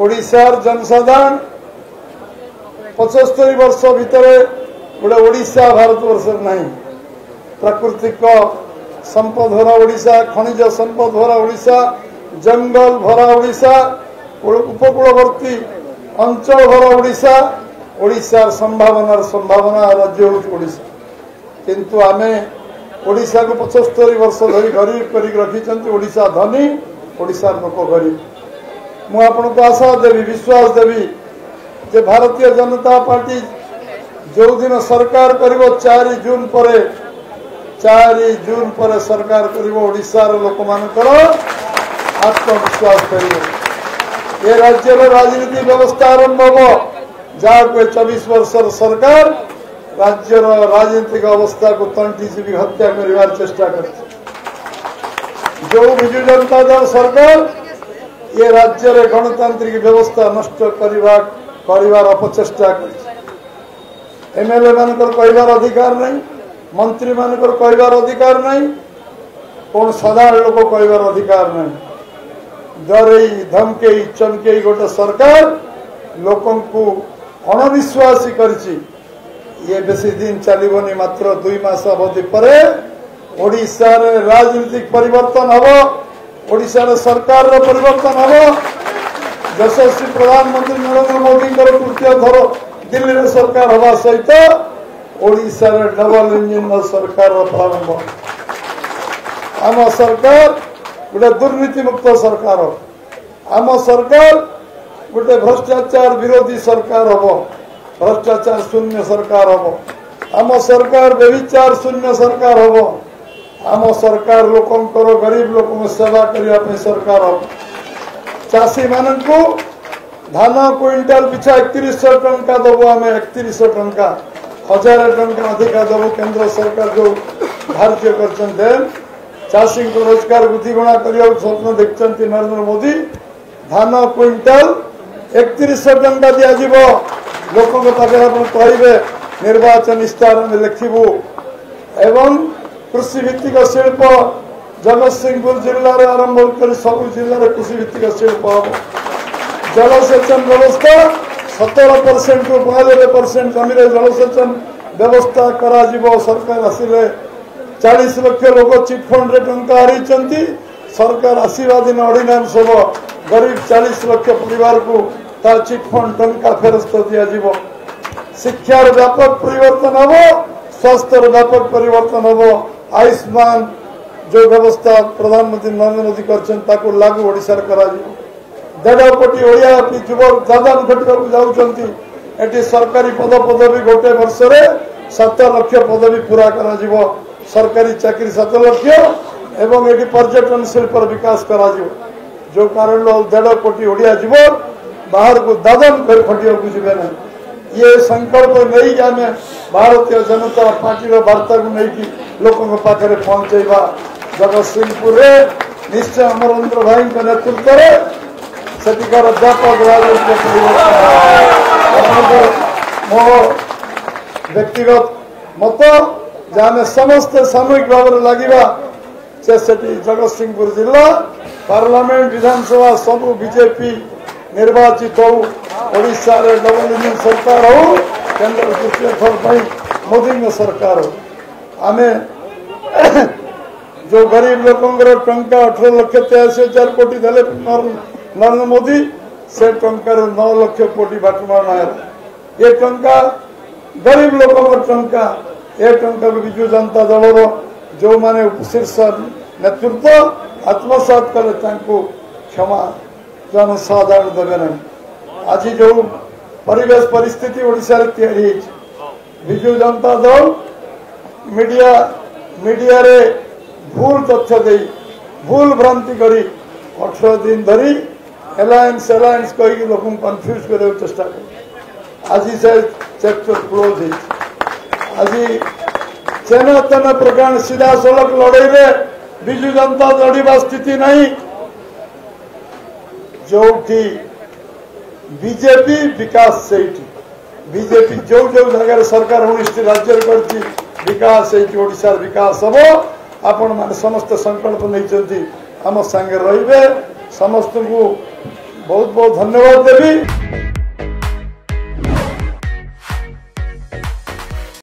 ओडिशार जनसाधारण 75 वर्ष भितर गोटे ओडिशा भारत वर्ष नहीं प्राकृतिक संपद भरा ओडिशा, खनिज संपद भरा ओडिशा, जंगल भरा ओडिशा, उपकूलवर्ती अंचल भरा ओडिशा, ओडिशार संभावना राज्य हूँ ओडिशा। किंतु आमे ओडिशा को 75 वर्ष धरी गरीब कर रखी ओडिशा धनी, ओडिशा लोक गरीब। मु आपन को आशा देवी, विश्वास देवी जे भारतीय जनता पार्टी जो दिन सरकार करिवो 4 जून पर सरकार करिवो ओडिशा रो लोक मानकर आत्मविश्वास करिवो। ये राज्य रो राजनीति व्यवस्था आरंभ हो जहाँ को 24 वर्षर सरकार राज्य राजनीतिक अवस्था को तंटीजीवी हत्या कर चेष्टा कर। जो विजु जनता दल सरकार ये राज्य रे गणतांत्रिक व्यवस्था नष्ट करिवार अपचेष्टा कर। एमएलए मानकर कहबार अधिकार नहीं, मंत्री मानकर कहबार अधिकार नहीं, कौन साधारण लोक कहबार अधिकार नहीं। डरई धमकई चमकई गोटे सरकार लोकं को अणविश्वासी करछि। ये बेसी दिन चलबनी, मात्र 2 मास अवधि पर ओडिशा रे राजनीतिक परिवर्तन हबो, ओडिशा रे सरकार रो परिवर्तन हबो। यशस्वी प्रधानमंत्री नरेंद्र मोदी तृतीय थर दिल्ली रे सरकार हवा सहित ओडिशा रे डबल इंजिन सरकार प्रारंभ। आम सरकार गोटे दुर्नीति मुक्त सरकार, आम सरकार गोटे भ्रष्टाचार विरोधी सरकार हबो, भ्रष्टाचार शून्य सरकार हबो। आम सरकार व्यभिचार शून्य सरकार हबो। आम सरकार लोकंकर गरीब लोक सेवा करने सरकार हम। चाषी मान को धान क्विंटाल पिछा 3100 टंका दबु, आम 3100 टंका 1000 टंका अधिका दबु। केंद्र सरकार जो धार्य कर चाषी को रोजगार बुद्धिगुणा करने स्वप्न देखते नरेंद्र मोदी। धान क्विंटाल 3100 टंका दिज्व। लोक कहे निर्वाचन इस्तार में लिखबू एवं कृषि भित्तिक शिल्प जगतसिंहपुर जिले में आरंभ कर सब जिले में कृषि भित्तिक शिल्प हम। जलसेचन व्यवस्था 17% को 92% जमी जलसेचन व्यवस्था करा जीवो। सरकार आसिले 40 लाख लोक चिटफंड रे टंका हारी। सरकार आसवा दिन ऑर्डिनेंस हम गरीब 40 लाख परिवार को तार चिटफंड टंका फेरस्त दिज्व। शिक्षार व्यापक परिवर्तन हम, स्वास्थ्य व्यापक परिवर्तन हम। आयुष्मान जो व्यवस्था प्रधानमंत्री नरेंद्र मोदी कर लागू ओडिशा करा। 1.5 कोटी ओडिया युवक दादन खटका जाऊँगी। सरकारी पदवी गोटे वर्ष रे 7 लाख पदवी पूरा करा। सरकारी चाकरी 7 लाख एवं ये पर्यटन शिल्प विकास करा। जो कारण 1.5 कोटी ओडिया युवक बाहर को दादन खटिया को जीवे ना। ये संकल्प नहीं आम भारतीय जनता पार्टी वार्ता को लेकिन लोकों पाखे पहुंचेगा। जगतसिंहपुर निश्चय अमरेंद्र भाई नेतृत्व में सेठिकार व्यापक राजनीतिक परिवर्तन। मो व्यक्तिगत मत जहाँ समस्ते सामूहिक भाव में लगे से जगतसिंहपुर जिला पार्लियामेंट विधानसभा सब बीजेपी निर्वाचित हो। ओडिशा रे डबल इंजिन सरकार हो, केंद्र तृतीय थर मोदी सरकार हो। आमे जो गरीब लोकों टंका 18,83,000 कोटी देले नरेंद्र मोदी से टंकार 9 लाख कोटी बाटमार है। ये टंका गरीब लोकों टंका, ये टंका विजु जनता दल जो माने शीर्ष नेतृत्व आत्मसात कले क्षमा जनसाधारण देवे ना। आज जो परिवेश परिस्थिति ओडिशा रे तैयारी विजु जनता दल मीडिया रे भूल तथ्य दे भूल भ्रांति करी 18 दिन धरी एलायंस कही लोक कन्फ्यूज कर चेष्टा कर। आज से चैप्टर क्लोज है। आज चेना तेना प्रकार सीधा सड़क लड़ाई रे विजु जनता लड़वा स्थिति नहीं। जो बीजेपी विकास से बीजेपी जो जगह सरकार 19 राज्य कर विकास ओडिशा विकास हम। आपण मान समस्त संकल्प नहीं आम सांगे रे समस्त को बहुत बहुत धन्यवाद देवी।